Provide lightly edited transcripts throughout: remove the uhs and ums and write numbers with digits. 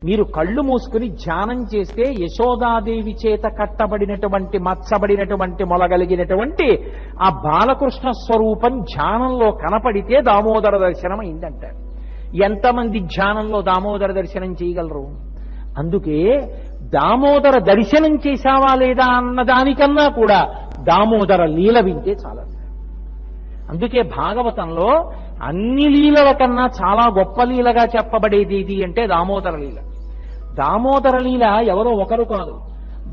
మీరు కళ్ళు మూసుకుని ధ్యానం చేస్తే యశోదాదేవి చేత కట్టబడినటువంటి మచ్చబడినటువంటి మొలగలిగినటువంటి ఆ బాలకృష్ణ స్వరూపం ధ్యానంలో కనపడితే దామోదర దర్శనం అయిందంటారు. ఎంతమంది ధ్యానంలో దామోదర దర్శనం చేయగలరు? అందుకే దామోదర దర్శనం చేశావా లేదా అన్నదానికన్నా కూడా దామోదర లీల వింటే చాలా. అందుకే భాగవతంలో అన్ని లీలల కన్నా చాలా గొప్ప లీలగా చెప్పబడేది ఏది అంటే దామోదర లీల. దామోదర లీల ఎవరో ఒకరు కాదు,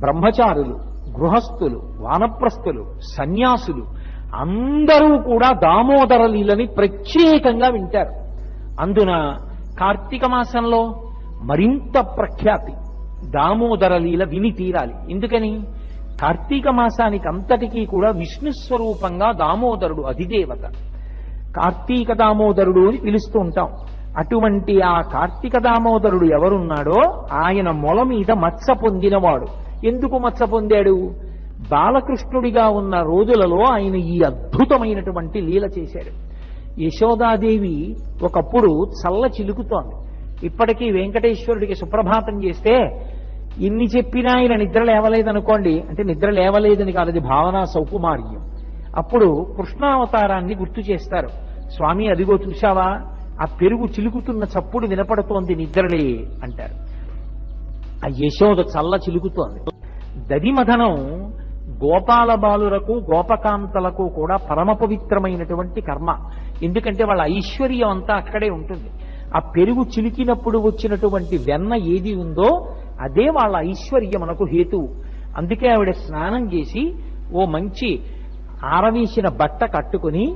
బ్రహ్మచారులు, గృహస్థులు, వానప్రస్థులు, సన్యాసులు అందరూ కూడా దామోదర లీలని ప్రత్యేకంగా వింటారు. అందున కార్తీక మాసంలో మరింత ప్రఖ్యాతి దామోదర లీల విని తీరాలి. ఎందుకని? కార్తీక మాసానికి అంతటికీ కూడా విష్ణు స్వరూపంగా దామోదరుడు అధిదేవత. కార్తీక దామోదరుడు అని పిలుస్తూ ఉంటాం. అటువంటి ఆ కార్తీక దామోదరుడు ఎవరున్నాడో ఆయన మొల మీద మత్స పొందినవాడు. ఎందుకు మత్స పొందాడు? బాలకృష్ణుడిగా ఉన్న రోజులలో ఆయన ఈ అద్భుతమైనటువంటి లీల చేశాడు. యశోదాదేవి ఒకప్పుడు చల్ల చిలుకుతోంది. ఇప్పటికీ వెంకటేశ్వరుడికి సుప్రభాతం చేస్తే ఎన్ని చెప్పినా ఆయన నిద్ర లేవలేదనుకోండి, అంటే నిద్ర లేవలేదని కాదు, అది భావనా సౌకుమార్యం. అప్పుడు కృష్ణావతారాన్ని గుర్తు చేస్తారు. స్వామి అదిగో చూశావా, ఆ పెరుగు చిలుకుతున్న చప్పుడు వినపడుతోంది, నిద్రలే అంటారు. ఆ యశోద చల్ల చిలుకుతోంది. దదిమథనం గోపాల బాలురకు గోపకాంతలకు కూడా పరమ పవిత్రమైనటువంటి కర్మ. ఎందుకంటే వాళ్ళ ఐశ్వర్యం అంతా అక్కడే ఉంటుంది. ఆ పెరుగు చిలికినప్పుడు వచ్చినటువంటి వెన్న ఏది ఉందో అదే వాళ్ళ ఐశ్వర్యమునకు హేతువు. అందుకే ఆవిడ స్నానం చేసి ఓ మంచి ఆరవేసిన బట్ట కట్టుకుని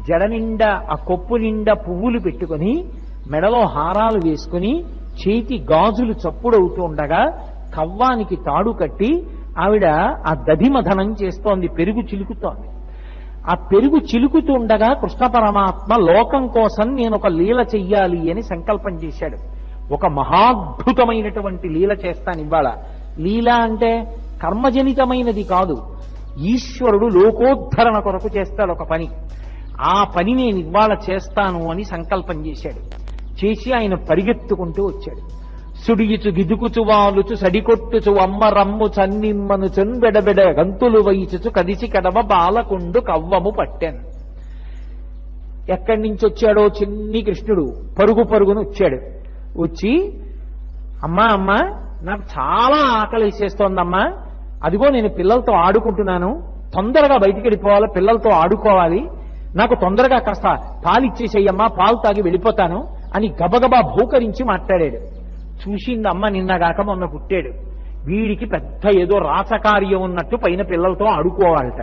జడ నిండా ఆ కొప్పు నిండా పువ్వులు పెట్టుకుని మెడలో హారాలు వేసుకుని చేతి గాజులు చప్పుడవుతూ ఉండగా కవ్వానికి తాడు కట్టి ఆవిడ ఆ దధిమథనం చేస్తోంది, పెరుగు చిలుకుతోంది. ఆ పెరుగు చిలుకుతూ ఉండగా కృష్ణ పరమాత్మ లోకం కోసం నేను ఒక లీల చెయ్యాలి అని సంకల్పం చేశాడు. ఒక మహాద్భుతమైనటువంటి లీల చేస్తాను ఇవాళ. లీల అంటే కర్మజనితమైనది కాదు, ఈశ్వరుడు లోకోద్ధరణ కొరకు చేస్తాడు ఒక పని. ఆ పని నేను ఇవాళ చేస్తాను అని సంకల్పం చేశాడు. చేసి ఆయన పరిగెత్తుకుంటూ వచ్చాడు. సుడియుచు గిదుకుచు వాలుచు సడికొట్టుచు అమ్మ రమ్ము చన్నిమ్మను చెన్బెడబెడ గంతులు వయిచుచు కదిసి కడవ బాలకుండు కవ్వము పట్టాను. ఎక్కడి నుంచి వచ్చాడో చిన్ని కృష్ణుడు పరుగు పరుగును వచ్చాడు. వచ్చి అమ్మా అమ్మా నాకు చాలా ఆకలి వేసేస్తోందమ్మా, అదిగో నేను పిల్లలతో ఆడుకుంటున్నాను, తొందరగా బయటికి వెళ్ళిపోవాలి, పిల్లలతో ఆడుకోవాలి, నాకు తొందరగా కాస్త పాలు ఇచ్చేసేయమ్మా, పాలు తాగి వెళ్ళిపోతాను అని గబగబా భూకరించి మాట్లాడాడు. చూసిందమ్మ నిన్నగాక మొన్న పుట్టాడు, వీడికి పెద్ద ఏదో రాసకార్యం ఉన్నట్టు పైన పిల్లలతో ఆడుకోవాలట,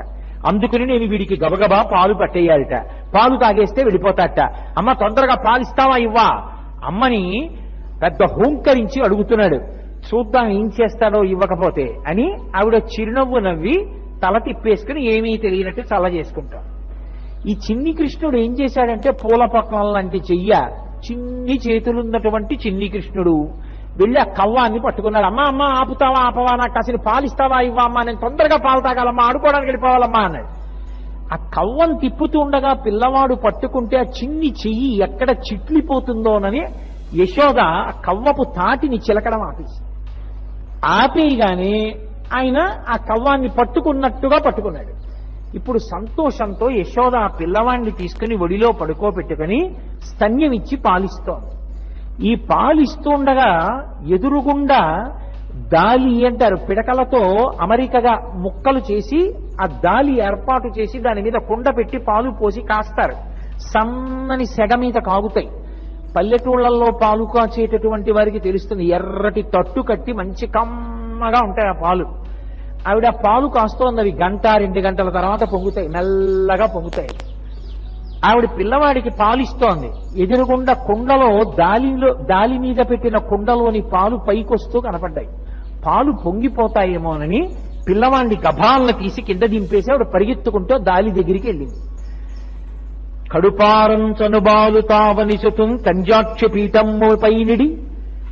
అందుకని నేను వీడికి గబగబా పాలు పట్టేయాలట, పాలు తాగేస్తే వెళ్ళిపోతాట, అమ్మ తొందరగా పాలు ఇస్తావా ఇవ్వా అమ్మని పెద్ద హూంకరించి అడుగుతున్నాడు. చూద్దాం ఏం చేస్తాడో ఇవ్వకపోతే అని ఆవిడ చిరునవ్వు నవ్వి తల తిప్పేసుకుని ఏమీ తెలియనట్టు చల్ల చేసుకుంటాం. ఈ చిన్ని కృష్ణుడు ఏం చేశాడంటే పూల పక్కన లాంటి చెయ్య, చిన్ని చేతులున్నటువంటి చిన్ని కృష్ణుడు వెళ్ళి ఆ కవ్వాన్ని పట్టుకున్నాడు. అమ్మా అమ్మ ఆపుతావా ఆపవా, నాకు కాసిన పాలు ఇస్తావా ఇవ్వా అమ్మా, నేను తొందరగా పాలు తాగాలమ్మా, ఆడుకోవడానికి వెళ్ళిపోవాలమ్మా అన్నాడు. ఆ కవ్వం తిప్పుతూ ఉండగా పిల్లవాడు పట్టుకుంటే ఆ చిన్ని చెయ్యి ఎక్కడ చిట్లిపోతుందోనని యశోద ఆ కవ్వపు తాటిని చిలకడం ఆపేయగానే ఆయన ఆ కవ్వాన్ని పట్టుకున్నట్టుగా పట్టుకున్నాడు. ఇప్పుడు సంతోషంతో యశోద ఆ పిల్లవాడిని తీసుకుని ఒడిలో పడుకోబెట్టుకుని స్తన్యం ఇచ్చి పాలిస్తోంది. ఈ పాలిస్తుండగా ఎదురుగుండా దాలి అంటారు, పిడకలతో అమరికగా ముక్కలు చేసి ఆ దాలి ఏర్పాటు చేసి దాని మీద కుండ పెట్టి పాలు పోసి కాస్తారు. సన్నని సెగ మీద కాగుతాయి. పల్లెటూళ్లలో పాలు కాచేటటువంటి వారికి తెలుస్తుంది, ఎర్రటి తట్టు కట్టి మంచి కమ్మగా ఉంటాయి ఆ పాలు. ఆవిడ పాలు కాస్తోంది, అవి గంట 2 గంటల తర్వాత పొంగుతాయి, మెల్లగా పొంగుతాయి. ఆవిడ పిల్లవాడికి పాలిస్తోంది. ఎదురుగుండా కుండలో దాలి మీద పెట్టిన కుండలోని పాలు పైకొస్తూ కనపడ్డాయి. పాలు పొంగిపోతాయేమోనని పిల్లవాడిని గభాలను తీసి కింద దింపేసి ఆవిడ పరిగెత్తుకుంటూ దాలి దగ్గరికి వెళ్ళింది. కడుపారం చనుబాలు తావనిసుతుం కంజాక్ష పీఠమ్ము పైనిడి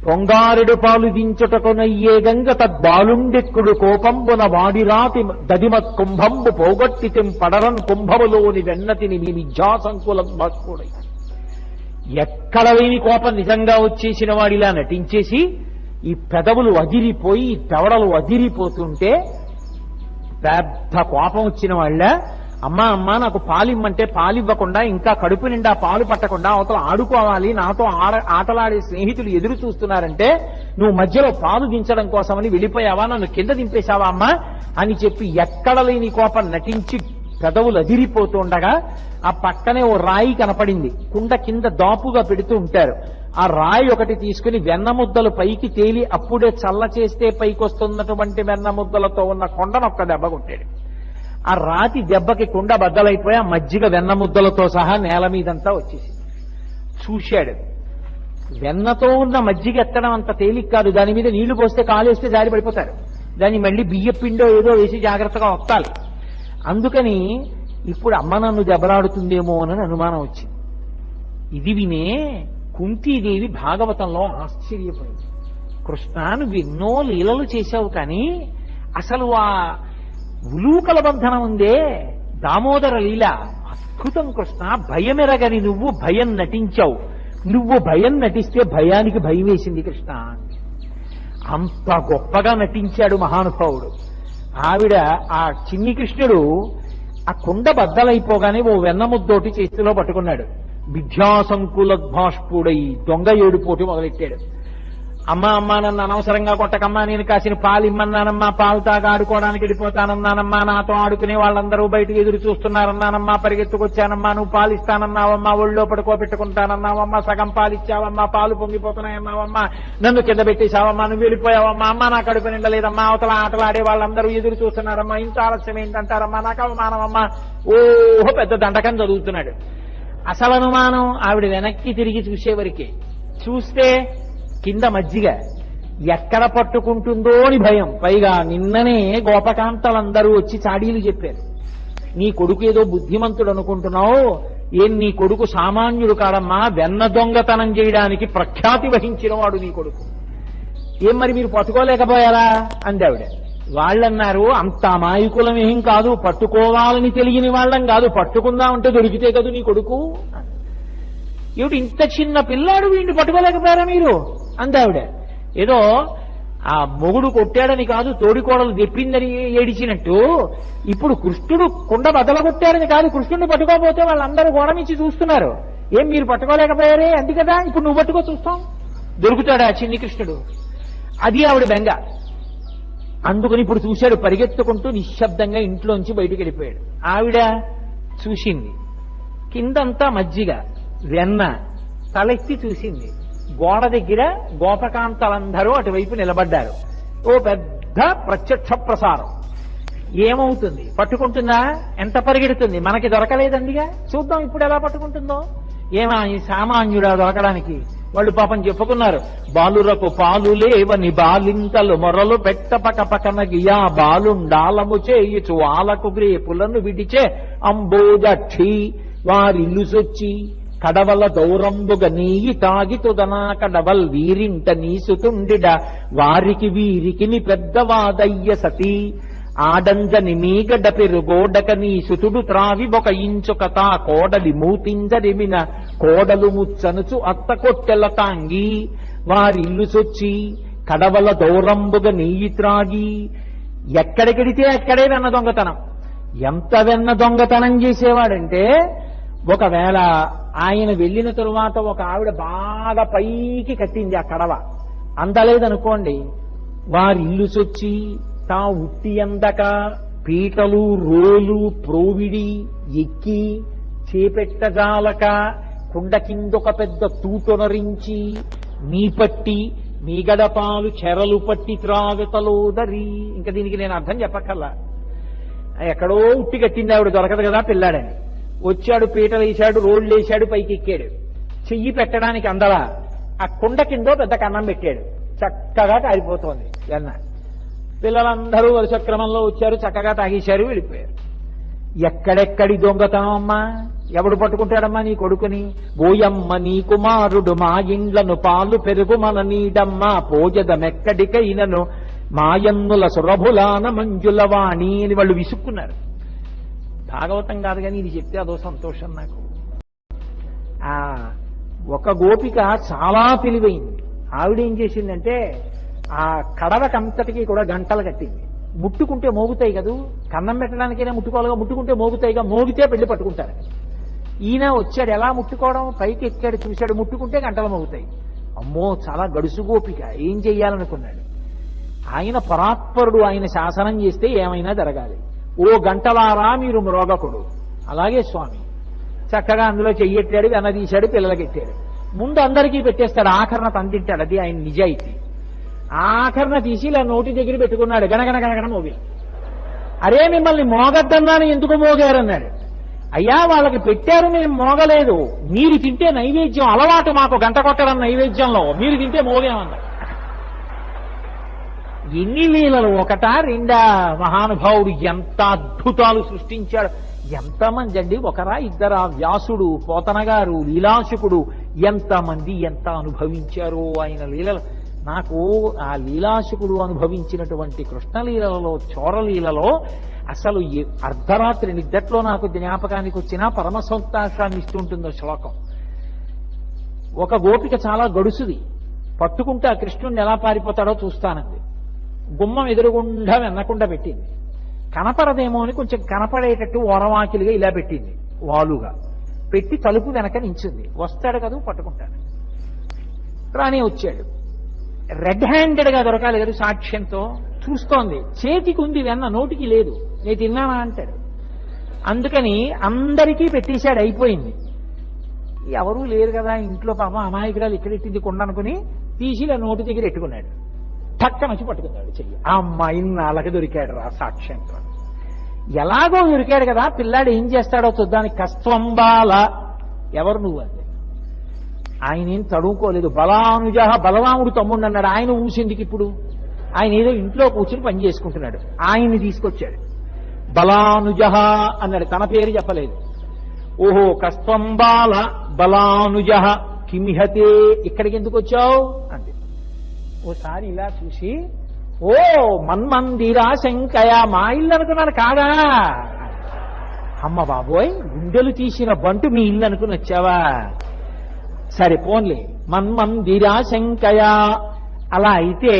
పొంగారెడు పాలు దించుటకునయ్యే గంగ తద్బాలుండెక్కుడు కోపంబున వాడిరాతి దదిమత్ కుంభంబు పోగొట్టితిం పడరన్ కుంభములోని వెన్నతిని మీ విద్యాసంకులం భక్తుడై. ఎక్కడ లేని కోపం నిజంగా వచ్చేసిన వాడిలా నటించేసి ఈ పెదవులు అదిరిపోయి పెవడలు అదిరిపోతుంటే పెద్ద కోపం వచ్చిన వాళ్ళ అమ్మా నాకు పాలిమ్మంటే పాలివ్వకుండా ఇంకా కడుపు నిండా పాలు పట్టకుండా అవతల ఆడుకోవాలి, నాతో ఆటలాడే స్నేహితులు ఎదురు చూస్తున్నారంటే నువ్వు మధ్యలో పాలు దించడం కోసమని వెళ్ళిపోయావా, నన్ను కింద దింపేశావా అమ్మా అని చెప్పి ఎక్కడ లేని కోపం నటించి పెదవులు అదిరిపోతుండగా ఆ పక్కనే ఓ రాయి కనపడింది. కుండ కింద దాపుగా పెడుతూ ఉంటారు. ఆ రాయి ఒకటి తీసుకుని వెన్నముద్దలు పైకి తేలి అప్పుడే చల్ల చేస్తే పైకొస్తున్నటువంటి వెన్నముద్దలతో ఉన్న కొండనొక్క దెబ్బ కొట్టాడు. ఆ రాతి దెబ్బకి కుండ బద్దలైపోయి ఆ మజ్జిగ వెన్నముద్దలతో సహా నేల మీదంతా వచ్చేసింది. చూశాడు, వెన్నతో ఉన్న మజ్జిగ ఎత్తడం అంత తేలిక కాదు. దాని మీద నీళ్లు పోస్తే కాలేస్తే జారి పడిపోతారు. దాన్ని మళ్ళీ బియ్య పిండో ఏదో వేసి జాగ్రత్తగా వత్తాలి. అందుకని ఇప్పుడు అమ్మ నన్ను దెబ్బలాడుతుందేమో అని అనుమానం వచ్చింది. ఇది వినే కుంతీదేవి భాగవతంలో ఆశ్చర్యపోయింది. కృష్ణ నువ్వు ఎన్నో లీలలు చేశావు, కానీ అసలు ఆ ఉలూకల బంధనం ఉందే దామోదర లీల అద్భుతం కృష్ణ. భయమెరగని నువ్వు భయం నటించావు. నువ్వు భయం నటిస్తే భయానికి భయం వేసింది కృష్ణ. అంత గొప్పగా నటించాడు మహానుభావుడు. ఆవిడ ఆ చిన్ని కృష్ణుడు ఆ కుండ బద్దలైపోగానే ఓ వెన్నముద్దోటి చేతిలో పట్టుకున్నాడు. విద్యాసంకులద్భాష్పుడై దొంగ ఏడుపోటు మొదలెట్టాడు. అమ్మా నన్ను అనవసరంగా కొట్టకమ్మా, నేను కాసిన పాలు ఇమ్మన్నానమ్మా, పాలు తాగా ఆడుకోవడానికి వెళ్ళిపోతానన్నానమ్మా, నాతో ఆడుకునే వాళ్ళందరూ బయటకు ఎదురు చూస్తున్నారన్నానమ్మా, పరిగెత్తుకొచ్చానమ్మా, నువ్వు పాలిస్తానన్నావమ్మా, ఒళ్ళో పడుకోబెట్టుకుంటానన్నావమ్మా, సగం పాలిచ్చావమ్మా, పాలు పొంగిపోతున్నాయన్నావమ్మా, నన్ను కింద పెట్టేశావమ్మా, నువ్వు వెళ్ళిపోయావమ్మా, అమ్మ నా కడుపు నిండలేదమ్మా, అవతల ఆటలాడే వాళ్ళందరూ ఎదురు చూస్తున్నారమ్మా, ఇంత ఆలస్యం ఏంటంటారమ్మా, నాకు అవమానమమ్మా. ఓహో పెద్ద దండకం చదువుతున్నాడు. అసలు అనుమానం ఆవిడ వెనక్కి తిరిగి చూసేవరకే. చూస్తే కింద మజ్జిగ ఎక్కడ పట్టుకుంటుందో అని భయం. పైగా నిన్ననే గోపకాంతలందరూ వచ్చి చాడీలు చెప్పారు. నీ కొడుకు ఏదో బుద్ధిమంతుడు అనుకుంటున్నావు, ఏం నీ కొడుకు సామాన్యుడు కాడమ్మా, వెన్న దొంగతనం చేయడానికి ప్రఖ్యాతి వహించిన వాడు నీ కొడుకు. ఏం మరి మీరు పట్టుకోలేకపోయారా అంది ఆవిడ. వాళ్ళన్నారు అంత అమాయకులం ఏం కాదు, పట్టుకోవాలని తెలియని వాళ్ళం కాదు, పట్టుకుందామంటే దొరికితే కదా నీ కొడుకు. ఏమిటి ఇంత చిన్న పిల్లాడు వీడిని పట్టుకోలేకపోయారా మీరు అందావిడ. ఏదో ఆ మొగుడు కొట్టాడని కాదు, తోడికోడలు తెప్పిందని ఏడిచినట్టు ఇప్పుడు కృష్ణుడు కుండ బద్దల కొట్టాడని కాదు, కృష్ణుడిని పట్టుకోకపోతే వాళ్ళందరూ గోడమిచ్చి చూస్తున్నారు. ఏం మీరు పట్టుకోలేకపోయారే అంది కదా, ఇప్పుడు నువ్వు పట్టుకో చూస్తాం, దొరుకుతాడా చిన్ని కృష్ణుడు. అది ఆవిడ బెంగ. అందుకని ఇప్పుడు చూశాడు, పరిగెత్తుకుంటూ నిశ్శబ్దంగా ఇంట్లోంచి బయటికి వెళ్ళిపోయాడు. ఆవిడ చూసింది, కిందంతా మజ్జిగ వెన్న. తలెత్తి చూసింది, గోడ దగ్గర గోపకాంతలందరూ అటువైపు నిలబడ్డారు. ఓ పెద్ద ప్రత్యక్ష ప్రసారం. ఏమవుతుంది, పట్టుకుంటుందా, ఎంత పరిగెడుతుంది, మనకి దొరకలేదండిగా, చూద్దాం ఇప్పుడు ఎలా పట్టుకుంటుందో. ఏమా ఈ సామాన్యుడా దొరకడానికి. వాళ్ళు పాపం చెప్పుకున్నారు, బాలురకు పాలు లేవని బాలింతలు మొరలు పెట్ట పకపకన గియా బాలుండాలము చేయుచు ఆలకు గ్రేపులను విడిచే అంబోదక్షి వారిల్లు సొచ్చి కడవల దౌరంబుగ నీయి తాగి తుదనా కడవల్ వీరింట నీసుతుండిడ వారికి వీరికిని పెద్దవాదయ్య సతీ ఆడంజని మీగడ పెరుగోడక నీ సుతుడు త్రావి ఒక ఇంచుకత కోడలి మూతింజరిమిన కోడలు ముచ్చనుచు అత్త కొట్టెల తాంగి వారిల్లు సొచ్చి కడవల దౌరంబుగ నీయి త్రాగి. ఎక్కడికెడితే అక్కడే వెన్న దొంగతనం. ఎంత వెన్న దొంగతనం చేసేవాడంటే, ఒకవేళ ఆయన వెళ్ళిన తరువాత ఒక ఆవిడ బాగా పైకి కట్టింది ఆ కడవ, అందలేదనుకోండి, వారిల్లు సొచ్చి తా ఉట్టి అందక పీటలు రోలు ప్రోవిడి ఎక్కి చేపెట్టజాలక కుండ కిందొక పెద్ద తూటొనరించి మీ పట్టి మీ గడపాలు చెరలు పట్టి త్రాగతలోదరి. ఇంకా దీనికి నేను అర్థం చెప్పక్కర్లా. ఎక్కడో ఉట్టి కట్టింది ఆవిడ, దొరకదు కదా పిల్లాడని. వచ్చాడు, పీటలు వేశాడు, రోడ్లు వేశాడు, పైకి ఎక్కాడు. చెయ్యి పెట్టడానికి అందలా ఆ కుండ కిందో పెద్ద కన్నం పెట్టాడు. చక్కగా కారిపోతోంది వెన్న. పిల్లలందరూ వరుస క్రమంలో వచ్చారు, చక్కగా తాగేశారు, వెళ్ళిపోయారు. ఎక్కడెక్కడి దొంగతనం అమ్మా, ఎవడు పట్టుకుంటాడమ్మా నీ కొడుకుని. బోయమ్మ నీ కుమారుడు మా ఇండ్లను పాలు పెరుగు మన నీడమ్మ పోజదమెక్కడికైనను మాయన్నుల సురభులాన మంజులవాణి అని వాళ్ళు విసుక్కున్నారు. భాగవతం కాదు కానీ ఇది చెప్తే అదో సంతోషం నాకు. ఒక గోపిక చాలా తెలివైంది. ఆవిడేం చేసిందంటే ఆ కడవకంతటికి కూడా గంటలు కట్టింది. ముట్టుకుంటే మోగుతాయి కదూ, కన్నం పెట్టడానికైనా ముట్టుకోవాలిగా, ముట్టుకుంటే మోగుతాయిగా, మోగితే పెళ్లి పట్టుకుంటారు. ఈయన వచ్చాడు, ఎలా ముట్టుకోవడం, పైకి ఎక్కాడు, చూశాడు, ముట్టుకుంటే గంటలు మోగుతాయి. అమ్మో చాలా గడుసు గోపిక, ఏం చెయ్యాలనుకున్నాడు. ఆయన పరాత్పరుడు, ఆయన శాసనం చేస్తే ఏమైనా జరగాలి. ఓ గంటలారా మీరు మ్రోగకుడు. అలాగే స్వామి చక్కగా అందులో చెయ్యెట్టాడు, వెనదీశాడు, పిల్లలకెట్టాడు. ముందు అందరికీ పెట్టేస్తాడు, ఆఖరణ తంతింటాడు. అది ఆయన నిజాయితీ. ఆఖరణ తీసి ఇలా నోటి దగ్గర పెట్టుకున్నాడు, గణగణ గణగణ మోగి. అరే మిమ్మల్ని మోగద్దన్నాను, ఎందుకు మోగారన్నాడు. అయ్యా వాళ్ళకి పెట్టారు, మేము మోగలేదు. మీరు తింటే నైవేద్యం అలవాటు మాకు, గంట కొట్టడం నైవేద్యంలో, మీరు తింటే మోగేమన్నా. ఎన్ని లీలలు, ఒకటా రెండా? మహానుభావుడు ఎంత అద్భుతాలు సృష్టించాడు. ఎంతమంది అండి, ఒకరా ఇద్దరా? వ్యాసుడు, పోతన గారు, లీలాశుకుడు, ఎంతమంది ఎంత అనుభవించారో ఆయన లీలలు. నాకు ఆ లీలాశుకుడు అనుభవించినటువంటి కృష్ణలీలలో, చోరలీలలో అసలు అర్ధరాత్రి నిద్దట్లో నాకు జ్ఞాపకానికి వచ్చినా పరమ సంతోషాన్ని ఇస్తుంటుందో శ్లోకం. ఒక గోపిక చాలా గడుసుది, పట్టుకుంటే ఆ కృష్ణుడిని ఎలా పారిపోతాడో చూస్తానంది. గుమ్మం ఎదురుగుండా వెన్నకుండా పెట్టింది. కనపడదేమో అని కొంచెం కనపడేటట్టు ఓరవాకిలిగా ఇలా పెట్టింది, వాలుగా పెట్టి తలుపు వెనక నించుంది. వస్తాడు కదా, పట్టుకుంటాడు. రాని వచ్చాడు. రెడ్ హ్యాండెడ్ గా దొరకాలి కదా సాక్ష్యంతో. చూస్తోంది, చేతికి ఉంది వెన్న, నోటికి లేదు. నేను తిన్నానా అంటాడు. అందుకని అందరికీ పెట్టేశాడు, అయిపోయింది. ఎవరూ లేరు కదా ఇంట్లో, పాపం అమాయకురాలు ఇక్కడెట్టింది కొండ అనుకుని తీసి నోటి దగ్గర ఎట్టుకున్నాడు. టక్కనొచ్చి పట్టుకున్నాడు చెయ్యి. ఆ అమ్మాయిని నాళ్ళకి దొరికాడు రా సాక్ష్యంతో. ఎలాగో దొరికాడు కదా, పిల్లాడు ఏం చేస్తాడో చూద్దానికి. కస్త్వంబాల, ఎవరు నువ్వు అంది. ఆయన ఏం తడువుకోలేదు. బలానుజ, బలరాముడు తమ్ముడు అన్నాడు. ఆయన ఊసిందికి ఇప్పుడు ఆయన ఏదో ఇంట్లో కూర్చుని పని చేసుకుంటున్నాడు. ఆయన్ని తీసుకొచ్చాడు. బలానుజ అన్నాడు, తన పేరు చెప్పలేదు. ఓహో కస్త్వంబాల బలానుజ కిమిహతే, ఇక్కడికి ఎందుకు వచ్చావు అంది. ఓసారి ఇలా చూసి, ఓ మన్మందిరా శంకయ, మా ఇల్లు అనుకున్నాను కాదా? అమ్మ బాబోయ్, గుండెలు తీసిన బంటు మీ ఇల్లు అనుకుని వచ్చావా? సరే పోన్లే, మన్మందిరా శంకయ. అలా అయితే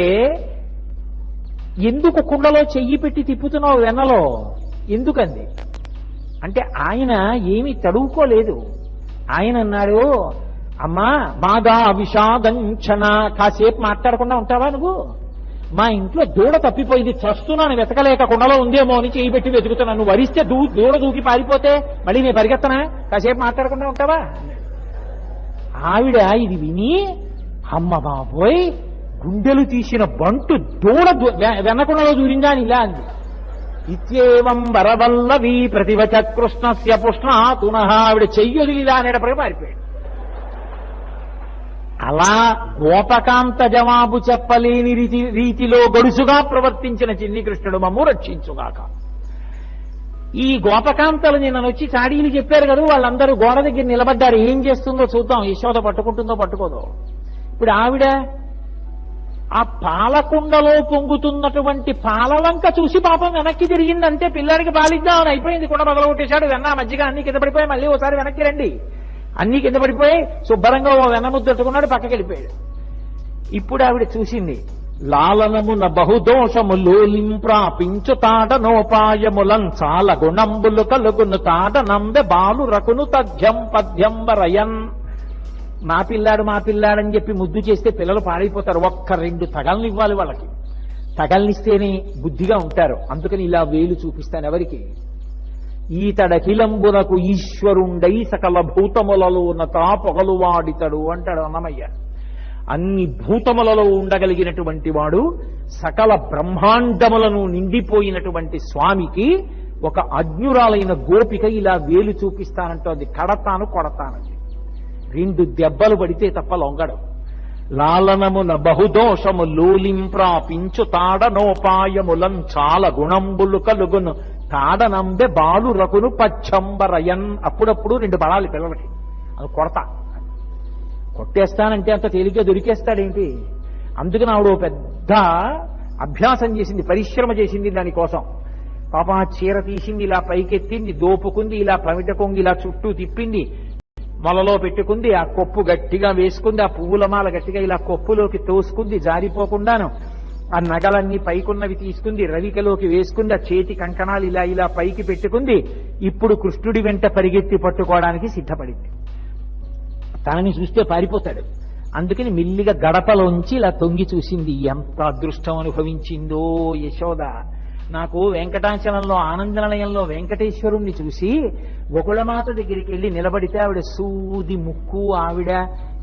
ఎందుకు కుండలో చెయ్యి పెట్టి తిప్పుతున్నావు వెన్నలో, ఎందుకంది అంటే ఆయన ఏమీ తడువుకోలేదు. ఆయన అన్నాడు, అమ్మా మాదా విషాదంచన, కాసేపు మాట్లాడకుండా ఉంటావా నువ్వు? మా ఇంట్లో దూడ తప్పిపోయింది, చస్తున్నాను, వెతకలేక కుండలో ఉందేమో అని చేయి పెట్టి వెతుకుతున్నాను. నువ్వు వరిస్తే దూడ దూకి పారిపోతే మళ్ళీ నేను పరిగెత్తనా? కాసేపు మాట్లాడకుండా ఉంటావా? ఆవిడ ఇది విని, అమ్మ బాబోయ్, గుండెలు తీసిన బంటు దూడ వెన్నకుండలో దూరిందా అని ఇలా అంది. ఇత్యేవం వరవల్లవి ప్రతివచ కృష్ణస్య పుష్ణాతున. ఆవిడ చెయ్యొదిలిలా అనేటప్పటికీ పారిపోయాడు. అలా గోపకాంత జవాబు చెప్పలేని రీతిలో గడుసుగా ప్రవర్తించిన చిన్ని కృష్ణుడు మమ్ము రక్షించుగాక. ఈ గోపకాంతలు నిన్న వచ్చి చాడీలు చెప్పారు కదా, వాళ్ళందరూ గోడ దగ్గర నిలబడ్డారు. ఏం చేస్తుందో చూద్దాం, యశోద పట్టుకుంటుందో పట్టుకోదో. ఇప్పుడు ఆవిడ ఆ పాలకుండలో పొంగుతున్నటువంటి పాలవంక చూసి పాపం వెనక్కి తిరిగిందంటే పిల్లాడికి పాలిద్దామని అయిపోయింది. కూడా మొదలుకొట్టేశాడు. వెన్న మజ్జిగ అన్ని కింద పడిపోయి, మళ్ళీ ఒకసారి వెనక్కి రండి, అన్ని కింద పడిపోయి శుభ్రంగా ఓ వెన్నముద్దట్టుకున్నాడు, పక్కకి వెళ్ళిపోయాడు. ఇప్పుడు ఆవిడ చూసింది, లాలనమున బహుదోషము లోలింప్రాపించు తాడనోపాయములం చాలా గుణంబులు కలుగును తాడనంబె బాలు రకును తథ్యం పద్యం వరయన్. మా పిల్లాడని చెప్పి ముద్దు చేస్తే పిల్లలు పాడైపోతారు. ఒక్క రెండు తగల్ని ఇవ్వాలి వాళ్ళకి, తగల్నిస్తేనే బుద్ధిగా ఉంటారు. అందుకని ఇలా వేలు చూపిస్తాను ఎవరికి. ఈతడకిలంబునకు ఈశ్వరుండై సకల భూతములలో ఉన్నత పొగలు వాడితడు అంటాడు అన్నమయ్య. అన్ని భూతములలో ఉండగలిగినటువంటి వాడు, సకల బ్రహ్మాండములను నిండిపోయినటువంటి స్వామికి ఒక అజ్ఞురాలైన గోపిక ఇలా వేలు చూపిస్తానంటోంది. కడతాను కొడతానంది. రెండు దెబ్బలు పడితే తప్ప లొంగడం. లాలనమున బహుదోషము లోలింప్రాపించు తాడనోపాయములం చాలా గుణంబులు కలుగును తాడనంబె బాలు రకును పచ్చంబరయన్. అప్పుడప్పుడు రెండు బలాలి పిల్లలకి, అది కొడతా. కొట్టేస్తానంటే అంత తేలిగ్గా దొరికేస్తాడేంటి? అందుకని ఆవిడ పెద్ద అభ్యాసం చేసింది, పరిశ్రమ చేసింది దానికోసం. పాప చీర తీసింది, ఇలా పైకెత్తింది, దోపుకుంది, ఇలా పమిట కొంగి ఇలా చుట్టూ తిప్పింది, మొలలో పెట్టుకుంది, ఆ కొప్పు గట్టిగా వేసుకుంది, ఆ పువ్వుల మాల గట్టిగా ఇలా కొప్పులోకి తోసుకుంది జారిపోకుండాను. ఆ నగలన్నీ పైకున్నవి తీసుకుంది, రవికలోకి వేసుకుంది, ఆ చేతి కంకణాలు ఇలా ఇలా పైకి పెట్టుకుంది. ఇప్పుడు కృష్ణుడి వెంట పరిగెత్తి పట్టుకోవడానికి సిద్ధపడింది. తనని చూస్తే పారిపోతాడు. అందుకని మెల్లిగా గడపలోంచి ఇలా తొంగి చూసింది. ఎంత అదృష్టం అనుభవించిందో యశోద. నాకు వెంకటాచలంలో ఆనందనిలయంలో వెంకటేశ్వరుణ్ణి చూసి గోకుళమాత దగ్గరికి వెళ్ళి నిలబడితే ఆవిడ సూది ముక్కు, ఆవిడ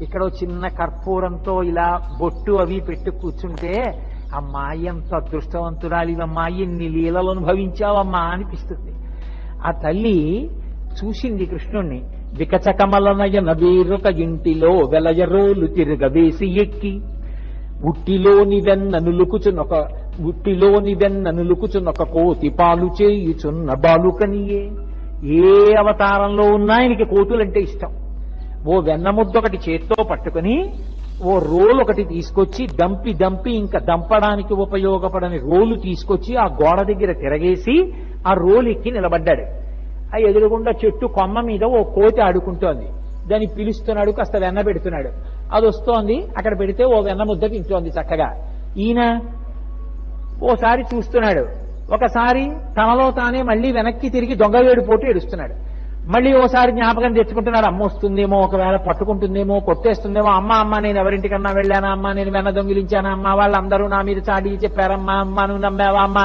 ఇక్కడ చిన్న కర్పూరంతో ఇలా బొట్టు అవి పెట్టు కూర్చుంటే అమ్మా ఎంత అదృష్టవంతురాలివమ్మా, ఎన్ని లీలలు అనుభవించావమ్మా అనిపిస్తుంది. ఆ తల్లి చూసింది కృష్ణుణ్ణి. వికచకమలనయన వేరొక ఇంటిలో వెలయరోలు తిరగవేసి ఎక్కి ఉట్టిలోని వెన్ననులుకుచునొక కోతి పాలు చేయుచున్న బాలుకనియే. ఏ అవతారంలో ఉన్నా ఆయనకి కోతులంటే ఇష్టం. ఓ వెన్న ముద్దొకటి చేత్తో పట్టుకుని ఓ రోలు ఒకటి తీసుకొచ్చి దంపి ఇంకా దంపడానికి ఉపయోగపడని రోలు తీసుకొచ్చి ఆ గోడ దగ్గర తిరగేసి ఆ రోలు ఎక్కి నిలబడ్డాడు. ఆ ఎదురుగుండా చెట్టు కొమ్మ మీద ఓ కోతి ఆడుకుంటోంది. దాన్ని పిలుస్తున్నాడు, కాస్త వెన్న పెడుతున్నాడు. అది వస్తోంది, అక్కడ పెడితే ఓ వెన్న ముద్ద తింటోంది చక్కగా. ఈయన ఓసారి చూస్తున్నాడు, ఒకసారి తనలో తానే మళ్ళీ వెనక్కి తిరిగి దొంగవేడు పోటు ఏడుస్తున్నాడు. మళ్ళీ ఓసారి జ్ఞాపకం తెచ్చుకుంటున్నాడు, అమ్మ వస్తుందేమో, ఒకవేళ పట్టుకుంటుందేమో, కొట్టేస్తుందేమో, అమ్మ నేను ఎవరింటికన్నా వెళ్ళానా, అమ్మ నేను వెన్న దొంగిలించానా, అమ్మ వాళ్ళందరూ నా మీద చాడీ చెప్పారమ్మా, అమ్మ నువ్వు నమ్మావా, అమ్మ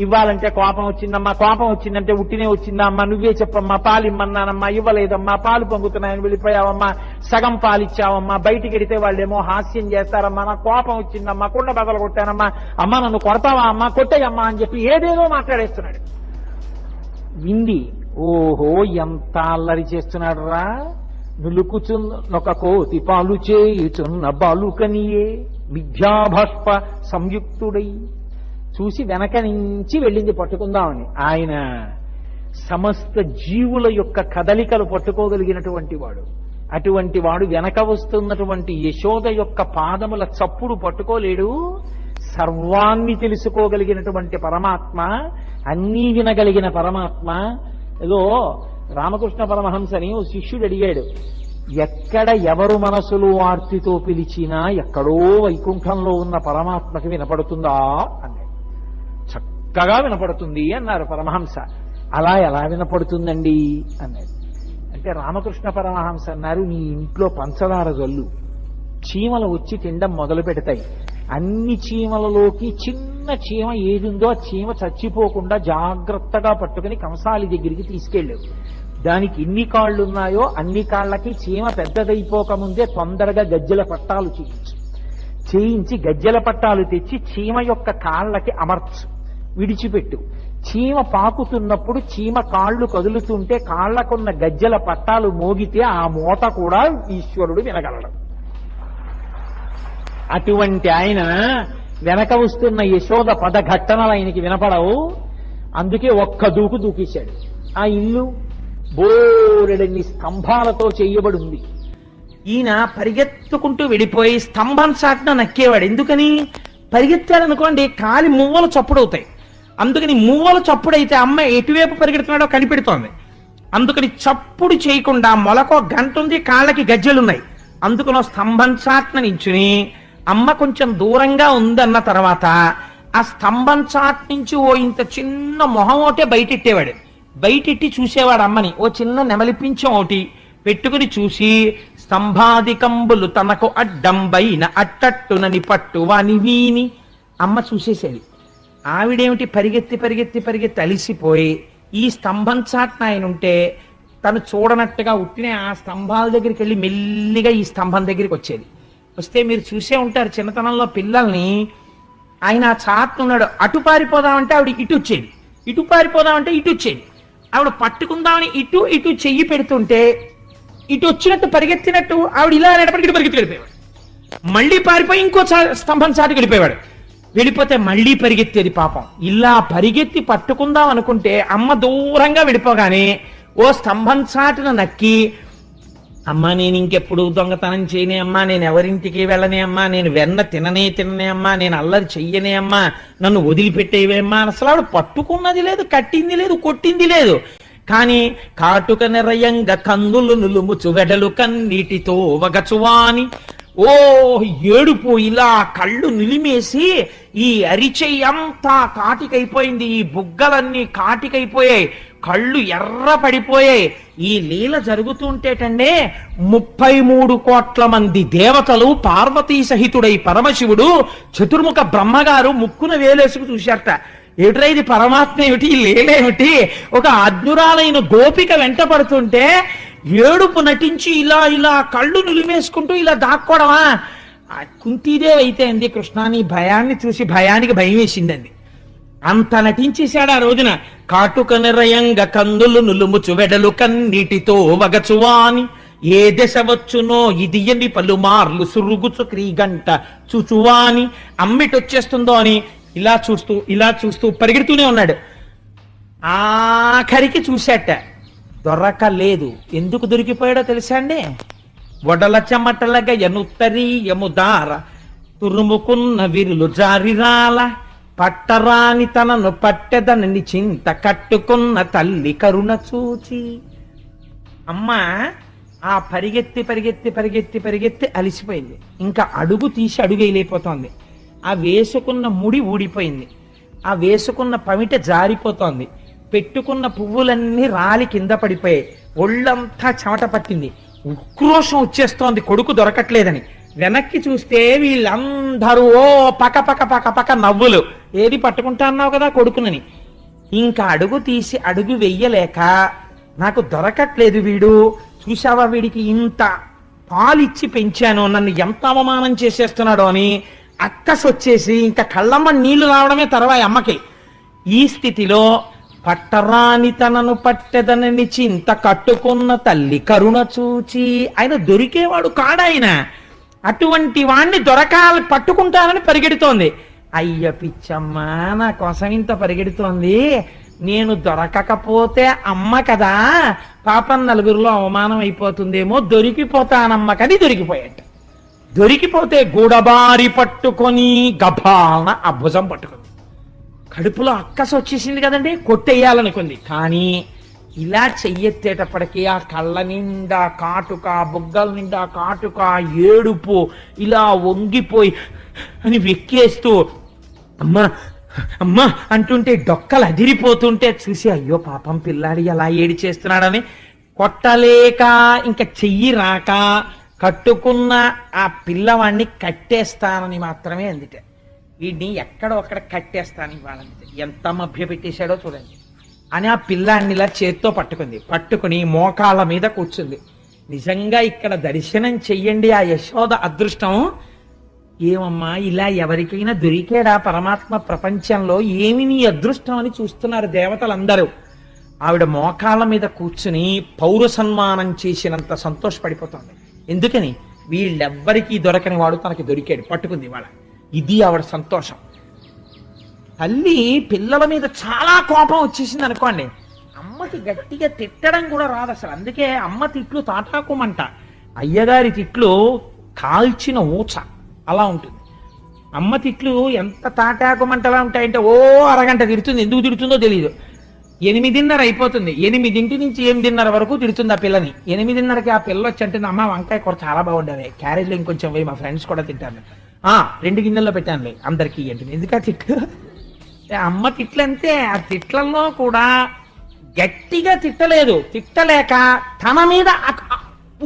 ఇవ్వాలంటే కోపం వచ్చిందమ్మా, కోపం వచ్చిందంటే ఉట్టినే వచ్చిందా అమ్మ, నువ్వే చెప్పమ్మా, పాలు ఇమ్మన్నానమ్మా, ఇవ్వలేదమ్మా, పాలు పొంగుతున్నాయని వెళ్ళిపోయావమ్మా, సగం పాలిచ్చావమ్మా, బయటికి వెడితే వాళ్ళేమో హాస్యం చేస్తారమ్మా, నాకు కోపం వచ్చిందమ్మా, కుండ బదలు కొట్టానమ్మా, అమ్మ నన్ను కొడతావా అమ్మా, కొట్టేయమ్మా అని చెప్పి ఏదేదో మాట్లాడేస్తున్నాడు. వింది, ఓహో ఎంత అల్లరి చేస్తున్నాడు రా, నులుకుచున్నొక కోతి పాలు చేయుచున్న బాలుకనియే మిథ్యాభాష్ప సంయుక్తుడై. చూసి వెనక నుంచి వెళ్ళింది పట్టుకుందామని. ఆయన సమస్త జీవుల యొక్క కదలికలు పట్టుకోగలిగినటువంటి వాడు. అటువంటి వాడు వెనక వస్తున్నటువంటి యశోద యొక్క పాదముల చప్పుడు పట్టుకోలేడు. సర్వాన్ని తెలుసుకోగలిగినటువంటి పరమాత్మ, అన్నీ వినగలిగిన పరమాత్మ. ఏదో రామకృష్ణ పరమహంసని ఓ శిష్యుడు అడిగాడు, ఎక్కడ ఎవరు మనసులు ఆర్తితో పిలిచినా ఎక్కడో వైకుంఠంలో ఉన్న పరమాత్మకి వినపడుతుందా అన్నాడు. చక్కగా వినపడుతుంది అన్నారు పరమహంస. అలా ఎలా వినపడుతుందండి అన్నాడు. అంటే రామకృష్ణ పరమహంస అన్నారు, నీ ఇంట్లో పంచదార జల్లు, చీమలు వచ్చి తినడం మొదలు పెడతాయి. అన్ని చీమలలోకి చిన్న చీమ ఏదుందో ఆ చీమ చచ్చిపోకుండా జాగ్రత్తగా పట్టుకుని కంసాలి దగ్గరికి తీసుకెళ్ళావు. దానికి ఎన్ని కాళ్లున్నాయో అన్ని కాళ్లకి చీమ పెద్దదైపోకముందే తొందరగా గజ్జెల పట్టాలు చేయించి గజ్జెల పట్టాలు తెచ్చి చీమ యొక్క కాళ్లకి అమర్చు, విడిచిపెట్టు. చీమ పాకుతున్నప్పుడు చీమ కాళ్లు కదులుతుంటే కాళ్లకున్న గజ్జెల పట్టాలు మోగితే ఆ మోత కూడా ఈశ్వరుడు వినగలడు. అటువంటి ఆయన వెనక వస్తున్న యశోద పదఘట్టనలు ఆయనకి వినపడవు. అందుకే ఒక్క దూకు దూకేశాడు. ఆ ఇల్లు బోరెడన్ని స్తంభాలతో చేయబడి ఉంది. ఈయన పరిగెత్తుకుంటూ వెళ్ళిపోయి స్తంభం చాటున నక్కేవాడు. ఎందుకని? పరిగెత్తాడనుకోండి కాలి మువ్వలు చప్పుడవుతాయి. అందుకని మువ్వలు చప్పుడైతే అమ్మ ఎటువైపు పరిగెడుతున్నాడో కనిపెడుతోంది. అందుకని చప్పుడు చేయకుండా మొలకో గంట ఉంది, కాళ్ళకి గజ్జెలున్నాయి. అందుకనో స్తంభం చాటున నించుని అమ్మ కొంచెం దూరంగా ఉందన్న తర్వాత ఆ స్తంభం చాట్ నుంచి ఓ ఇంత చిన్న మొహం ఒకటే బయటెట్టేవాడు. బయటెట్టి చూసేవాడు అమ్మని. ఓ చిన్న నెమలిపించం ఒకటి పెట్టుకుని చూసి స్తంభాదికంబులు తనకు అడ్డంబైన అట్టట్టునని పట్టు వాని వీని అమ్మ చూసేసేది. ఆవిడేమిటి పరిగెత్తి అలిసిపోయి ఈ స్తంభం చాట్న ఆయన ఉంటే తను చూడనట్టుగా ఉట్టినే ఆ స్తంభాల దగ్గరికి వెళ్ళి మెల్లిగా ఈ స్తంభం దగ్గరికి వచ్చేది. వస్తే మీరు చూసే ఉంటారు చిన్నతనంలో పిల్లల్ని, ఆయన ఆ చాటున్నాడు, అటు పారిపోదామంటే ఆవిడ ఇటు వచ్చేది, ఇటు పారిపోదామంటే ఇటు వచ్చేది. ఆవిడ పట్టుకుందామని ఇటు చెయ్యి పెడుతుంటే ఇటు వచ్చినట్టు పరిగెత్తినట్టు ఆవిడ ఇలా అనేటప్పటికి ఇటు పరిగెత్తి వెళ్ళిపోయాడు. మళ్ళీ పారిపోయి ఇంకో స్తంభం చాటుకు వెళ్ళిపోయాడు. వెళ్ళిపోతే మళ్ళీ పరిగెత్తేది పాపం. ఇలా పరిగెత్తి పట్టుకుందాం అనుకుంటే అమ్మ దూరంగా వెళ్ళిపోగానే ఓ స్తంభం చాటున నక్కి, అమ్మా నేను ఇంకెప్పుడు దొంగతనం చేయనే అమ్మా, నేను ఎవరింటికి వెళ్ళనే అమ్మా, నేను వెన్న తిననే అమ్మా, నేను అల్లరి చెయ్యనే అమ్మా, నన్ను వదిలిపెట్టేవేమ్మా. అసలు ఆవిడ పట్టుకున్నది లేదు, కట్టింది లేదు, కొట్టింది లేదు. కానీ కాటుక నిరయంగా కందులు నులుముచు వెడలు కన్నీటితో వగచువాని ఓ ఏడుపు, ఇలా కళ్ళు నిలిమేసి ఈ అరిచెయ్యంతా కాటికైపోయింది, ఈ బుగ్గలన్నీ కాటికైపోయాయి, కళ్ళు ఎర్ర పడిపోయాయి. ఈ లీల జరుగుతుంటేటండే 33 కోట్ల మంది దేవతలు పార్వతీ సహితుడై పరమశివుడు చతుర్ముఖ బ్రహ్మగారు ముక్కున వేలేసుకు చూశారట. ఏమిట్రా ఇది, పరమాత్మ ఏమిటి, లీలేమిటి? ఒక అజ్ఞురాలైన గోపిక వెంట పడుతుంటే ఏడుపు నటించి ఇలా ఇలా కళ్ళు నిలిమేసుకుంటూ ఇలా దాక్కోవడమా? కుంతీదేవి అయితే అంది, కృష్ణ నీ భయాన్ని చూసి భయానికి భయం వేసిందండి. అంత నటించేశాడు ఆ రోజున. కాటుక నిరయంగ కందులు నులుముచు వెడలు కన్నీటితో వగచువాని ఏ దశ వచ్చునో ఇది ఎన్ని పలుమార్లు సురుగుచు క్రీగంట చూచువాని. అమ్మిటొచ్చేస్తుందో అని ఇలా చూస్తూ పరిగెడుతూనే ఉన్నాడు. ఆఖరికి చూశాట, దొరకలేదు. ఎందుకు దొరికిపోయాడో తెలుసా అండి? వడల చెమటలగా ఎనుత్తరీయము దార తురుముకున్న విరులు జారిరాల పట్టరాని తనను పట్టెదనని చింత కట్టుకున్న తల్లి కరుణ చూచి. అమ్మ ఆ పరిగెత్తి అలిసిపోయింది. ఇంకా అడుగు తీసి అడుగేయలేకపోతోంది. ఆ వేసుకున్న ముడి ఊడిపోయింది, ఆ వేసుకున్న పమిట జారిపోతోంది, పెట్టుకున్న పువ్వులన్నీ రాలి కింద పడిపోయాయి, ఒళ్ళంతా చెమట పట్టింది, ఉక్రోషం వచ్చేస్తోంది కొడుకు దొరకట్లేదని. వెనక్కి చూస్తే వీళ్ళందరూ ఓ పక నవ్వులు. ఏది పట్టుకుంటా అన్నావు కదా కొడుకునని. ఇంకా అడుగు తీసి అడుగు వెయ్యలేక, నాకు దొరకట్లేదు వీడు, చూసావా వీడికి ఇంత పాలిచ్చి పెంచాను, నన్ను ఎంత అవమానం చేసేస్తున్నాడో అని అక్కసొచ్చేసి ఇంకా కళ్ళమ్మ నీళ్లు రావడమే తర్వాయి అమ్మకి. ఈ స్థితిలో పట్టరాని తనను పట్టెదనని చింత కట్టుకున్న తల్లి కరుణ చూచి. ఆయన దొరికేవాడు కాడాయన, అటువంటి వాణ్ణి దొరకాలి పట్టుకుంటానని పరిగెడుతోంది. అయ్య పిచ్చమ్మ, నా కోసం ఇంత పరిగెడుతోంది, నేను దొరకకపోతే అమ్మ కదా పాపం నలుగురిలో అవమానం అయిపోతుందేమో, దొరికిపోతానమ్మకని దొరికిపోయాట. దొరికిపోతే గూడబారి పట్టుకొని గభాలన ఆ భుజం పట్టుకుంది. కడుపులో అక్కస వచ్చేసింది కదండి, కొట్టేయాలనుకుంది. కానీ ఇలా చెయ్యెత్తేటప్పటికీ ఆ కళ్ళ నిండా కాటుక, బుగ్గల నిండా కాటుక, ఏడుపు, ఇలా వంగిపోయి అని వెక్కేస్తూ అమ్మా అమ్మా అంటుంటే డొక్కలు అదిరిపోతుంటే చూసి అయ్యో పాపం పిల్లాడి అలా ఏడి చేస్తున్నాడని కొట్టలేక ఇంకా చెయ్యి రాక కట్టుకున్న ఆ పిల్లవాడిని కట్టేస్తానని మాత్రమే అందుకే. వీడిని ఎక్కడో అక్కడ కట్టేస్తాను ఇవ్వాలంటే ఎంత మభ్య పెట్టేశాడో చూడండి అని ఆ పిల్లాడిని ఇలా చేత్తో పట్టుకుని మోకాళ్ళ మీద కూర్చుంది. నిజంగా ఇక్కడ దర్శనం చెయ్యండి ఆ యశోద అదృష్టం. ఏమమ్మా ఇలా ఎవరికైనా దొరికాడా పరమాత్మ ప్రపంచంలో? ఏమి నీ అదృష్టం అని చూస్తున్నారు దేవతలందరూ. ఆవిడ మోకాళ్ళ మీద కూర్చుని పౌర సన్మానం చేసినంత సంతోషపడిపోతుంది. ఎందుకని? వీళ్ళెవ్వరికీ దొరకని వాడు తనకి దొరికాడు, పట్టుకుంది వాళ్ళ. ఇది ఆవిడ సంతోషం. తల్లి పిల్లల మీద చాలా కోపం వచ్చేసింది అనుకోండి, అమ్మకి గట్టిగా తిట్టడం కూడా రాదు అసలు. అందుకే అమ్మ తిట్లు తాటాకుమంట, అయ్యగారి తిట్లు కాల్చిన ఊచ అలా ఉంటుంది. అమ్మ తిట్లు ఎంత తాటాకుమంటలా ఉంటాయంటే ఓ అరగంట తిడుతుంది. ఎందుకు తిడుతుందో తెలియదు. 8:30 అయిపోతుంది, 8 నుంచి 8:30 వరకు తిడుతుంది ఆ పిల్లని. 8:30కి ఆ పిల్ల వచ్చి అంటుంది, అమ్మ వంకాయ కూర చాలా బాగుండేవి, క్యారేజ్లో ఇంకొంచెం పోయి మా ఫ్రెండ్స్ కూడా తింటాను, 2 గిన్నెల్లో పెట్టానులే అందరికీ అంటుంది. ఎందుకు ఆ తిట్లు? అమ్మ తిట్లంతే. ఆ తిట్లలో కూడా గట్టిగా తిట్టలేదు, తిట్టలేక తన మీద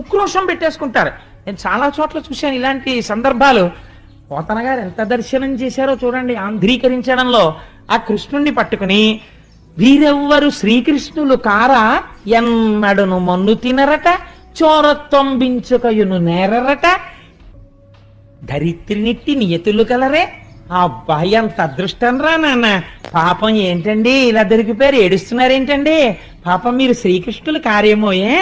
ఉక్రోషం పెట్టేసుకుంటారు. నేను చాలా చోట్ల చూశాను ఇలాంటి సందర్భాలు. పోతన గారు ఎంత దర్శనం చేశారో చూడండి ఆంధ్రీకరించడంలో. ఆ కృష్ణుణ్ణి పట్టుకుని వీరెవ్వరు శ్రీకృష్ణులు కారా, ఎన్నడును మన్ను తినరట, చోరత్వంబించుకయును నేరరట, ధరిత్రినిట్టి నియతులు కలరే. అబ్బాయి అంత అదృష్టం రా నాన్న. పాపం ఏంటండి ఇలా దొరికిపోయారు, ఏడుస్తున్నారేంటండి? పాపం మీరు శ్రీకృష్ణులు కారేమోయే,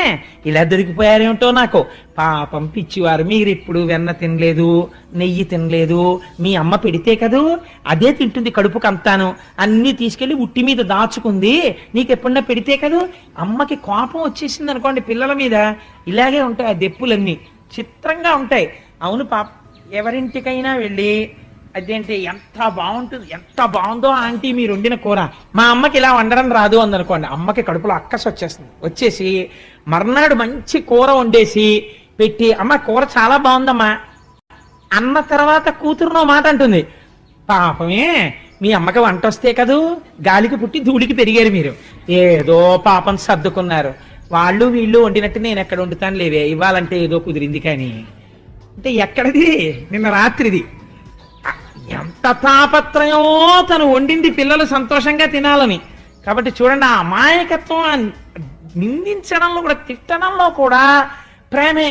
ఇలా దొరికిపోయారేమిటో నాకు. పాపం పిచ్చివారు, మీరు ఇప్పుడు వెన్న తినలేదు, నెయ్యి తినలేదు, మీ అమ్మ పెడితే కదూ అదే తింటుంది కడుపుకు అంతాను, అన్ని తీసుకెళ్లి ఉట్టి మీద దాచుకుంది, నీకు ఎప్పుడన్నా పెడితే కదూ. అమ్మకి కోపం వచ్చేసింది అనుకోండి పిల్లల మీద, ఇలాగే ఉంటాయి ఆ దెప్పులన్నీ, చిత్రంగా ఉంటాయి. అవును పాప, ఎవరింటికైనా వెళ్ళి అదేంటి ఎంత బాగుంటుంది, ఎంత బాగుందో ఆంటీ మీరు వండిన కూర, మా అమ్మకి ఇలా వండడం రాదు అందనుకోండి, అమ్మకి కడుపులో అక్కసు వచ్చేసి మర్నాడు మంచి కూర వండేసి పెట్టి, అమ్మ కూర చాలా బాగుందమ్మా అన్న తర్వాత కూతురునో మాట అంటుంది, పాపమే మీ అమ్మకి వంట వస్తే కదూ, గాలికి పుట్టి ధూళికి పెరిగారు మీరు, ఏదో పాపం సర్దుకున్నారు, వాళ్ళు వీళ్ళు వండినట్టు నేను ఎక్కడ వండుతాను లేవే, ఇవ్వాలంటే ఏదో కుదిరింది కానీ. అంటే ఎక్కడిది, నిన్న రాత్రిది. ఎంత తాపత్రయమో తను వండింది పిల్లలు సంతోషంగా తినాలని. కాబట్టి చూడండి, ఆ అమాయకత్వం నిందించడంలో కూడా, తిట్టడంలో కూడా ప్రేమే.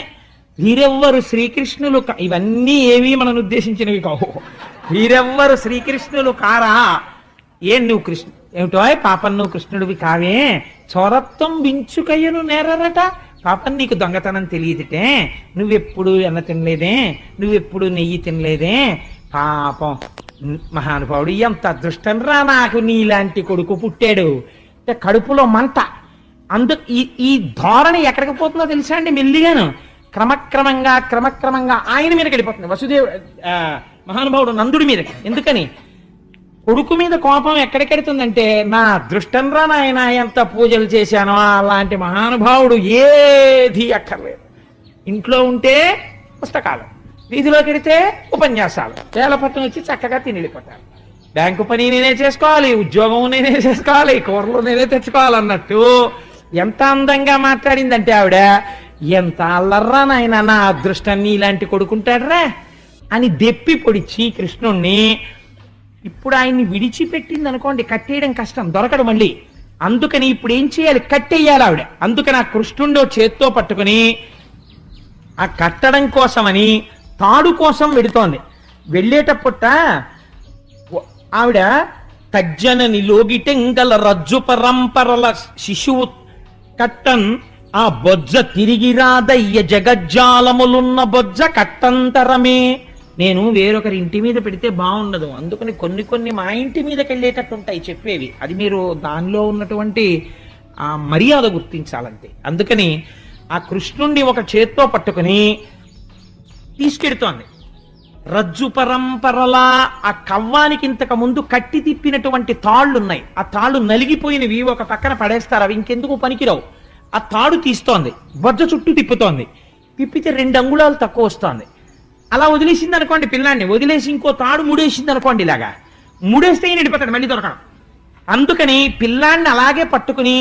వీరెవ్వరు శ్రీకృష్ణులు ఇవన్నీ ఏవి మనను ఉద్దేశించినవి కావు. వీరెవ్వరు శ్రీకృష్ణులు కారా? నువ్వు కృష్ణ ఏమిటో పాపం, నువ్వు కృష్ణుడివి కావే, చోరత్వం వించుకయ్యను నేరరట, పాపం నీకు దొంగతనం తెలియదుటే, నువ్వెప్పుడు ఎన్న తినలేదే, నువ్వెప్పుడు నెయ్యి తినలేదే, పాపం మహానుభావుడు ఎంత అదృష్టం రా, నాకు నీలాంటి కొడుకు పుట్టాడు. కడుపులో మంట. ఈ ధోరణి ఎక్కడికి పోతుందో తెలుసా అండి? మెల్లిగాను క్రమక్రమంగా ఆయన మీదకి వెళ్ళిపోతుంది. మహానుభావుడు నందుడి మీద. ఎందుకని? కొడుకు మీద కోపం ఎక్కడికెడుతుందంటే, నా అదృష్టం రా నాయన, ఎంత పూజలు చేశానో, అలాంటి మహానుభావుడు ఏది అక్కర్లేదు. ఇంట్లో ఉంటే పుస్తకాలు, వీధిలోకి వెడితే ఉపన్యాసాలు, వేలపట్నం వచ్చి చక్కగా తిని వెళ్ళిపోతారు. బ్యాంకు పని నేనే చేసుకోవాలి, ఉద్యోగం నేనే చేసుకోవాలి, కూరలు నేనే తెచ్చుకోవాలన్నట్టు ఎంత అందంగా మాట్లాడిందంటే ఆవిడ, ఎంత అల్లర్రా నాయన, నా అదృష్టాన్ని ఇలాంటి కొడుకుంటాడరా అని దెప్పి పొడిచి కృష్ణుణ్ణి. ఇప్పుడు ఆయన్ని విడిచిపెట్టింది అనుకోండి, కట్టేయడం కష్టం, దొరకడు మళ్ళీ. అందుకని ఇప్పుడు ఏం చేయాలి? కట్టేయాలి ఆవిడ. అందుకని ఆ కృష్ణుండో చేత్తో పట్టుకుని ఆ కట్టడం కోసమని తాడు కోసం వెడుతోంది. వెళ్ళేటప్పుట ఆవిడ తజ్జనని లోగిటెంగల రజ్జు పరంపరల శిశువు కట్టన్ ఆ బొజ్జ తిరిగి రాదయ్య జగజ్జాలములున్న బొజ్జ కట్టంతరమే. నేను వేరొకరి ఇంటి మీద పెడితే బాగుండదు, అందుకని కొన్ని మా ఇంటి మీదకి వెళ్ళేటట్టు ఉంటాయి చెప్పేవి. అది మీరు దానిలో ఉన్నటువంటి ఆ మర్యాద గుర్తించాలంతే. అందుకని ఆ కృష్ణుణ్ణి ఒక చేత్తో పట్టుకుని తీసుకెడుతోంది. రజ్జు పరంపరలా ఆ కవ్వానికి ఇంతకు ముందు కట్టి తిప్పినటువంటి తాళ్లున్నాయి, ఆ తాళ్లు నలిగిపోయినవి ఒక పక్కన పడేస్తారు, అవి ఇంకెందుకు పనికిరావు. ఆ తాడు తీస్తోంది, బొజ్జ చుట్టూ తిప్పుతోంది, తిప్పితే 2 అంగుళాలు తక్కువ వస్తోంది. అలా వదిలేసింది అనుకోండి పిల్లాన్ని, వదిలేసి ఇంకో తాడు ముడేసింది అనుకోండి, ఇలాగా ముడేస్తే నిడిపోతాడు, మళ్ళీ దొరకడం. అందుకని పిల్లాన్ని అలాగే పట్టుకుని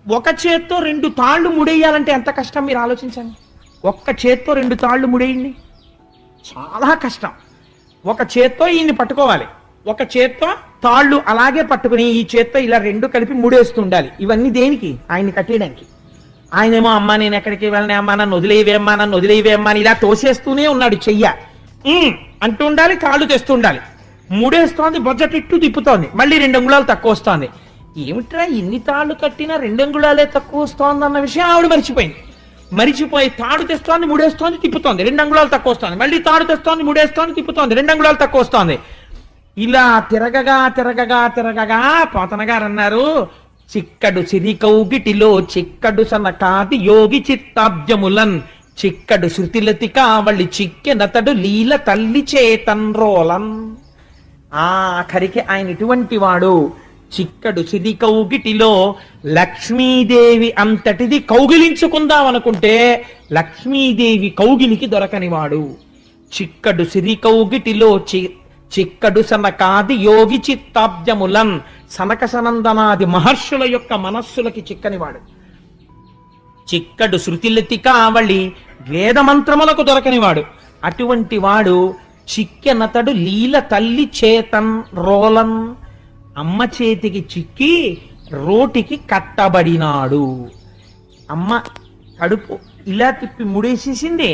ఒక చేత్తో 2 తాళ్లు ముడేయాలంటే ఎంత కష్టం మీరు ఆలోచించండి. ఒక్క చేత్తో 2 తాళ్లు ముడేయండి, చాలా కష్టం. ఒక చేత్తో ఈయన్ని పట్టుకోవాలి, ఒక చేత్తో తాళ్ళు అలాగే పట్టుకుని ఈ చేత్తో ఇలా 2 కలిపి ముడేస్తుండాలి. ఇవన్నీ దేనికి? ఆయన్ని కట్టేయడానికి. ఆయనేమో అమ్మా నేను ఎక్కడికి వెళ్ళనే, అమ్మా నన్ను వదిలేవేమ్మా, నన్ను వదిలేవేమ్మా అని ఇలా తోసేస్తూనే ఉన్నాడు. చెయ్య అంటూ ఉండాలి, తాళ్ళు తెస్తుండాలి. ముడేస్తోంది, బొజ్జటిట్టు తిప్పుతోంది, మళ్ళీ 2 అంగుళాలు తక్కువ వస్తోంది. ఏమిట్రా ఇన్ని తాళ్ళు కట్టినా 2 అంగుళాలే తక్కువ వస్తోంది అన్న విషయం ఆవిడ మరిచిపోయి తాడు తెస్తోంది, ముడేస్తోంది, తిప్పుతోంది, 2 అంగుళాలు తక్కువ వస్తోంది, మళ్ళీ తాడు తెస్తోంది, ముడేస్తోంది, తిప్పుతోంది, 2 అంగుళాలు తక్కువ వస్తోంది. ఇలా తిరగగా పోతన గారు అన్నారు, చిక్కడు సిరికౌగిటిలో చిక్కడు సనకాది యోగి చిత్తాబ్జములన్ చిక్కడు శృతిలతి కావళి చిక్కెనతడు లీల తల్లి చేతన్రోలన్. ఆఖరికి ఆయన ఇటువంటి వాడు. చిక్కడు సిరి కౌగిటిలో లక్ష్మీదేవి అంతటిది కౌగిలించుకుందాం అనుకుంటే లక్ష్మీదేవి కౌగిలికి దొరకనివాడు. చిక్కడు సిరి కౌగిటిలో చిక్కడు సనకాది యోగి చిత్తాబ్జములన్ సనక సనందనాది మహర్షుల యొక్క మనస్సులకి చిక్కనివాడు. చిక్కడు శృతిలతి కావళి వేదమంత్రములకు దొరకనివాడు. అటువంటి వాడు చిక్కెనతడు లీల తల్లి చేతన్ రోలన్, అమ్మ చేతికి చిక్కి రోటికి కట్టబడినాడు. అమ్మ కడుపు ఇలా తిప్పి ముడేసేసింది,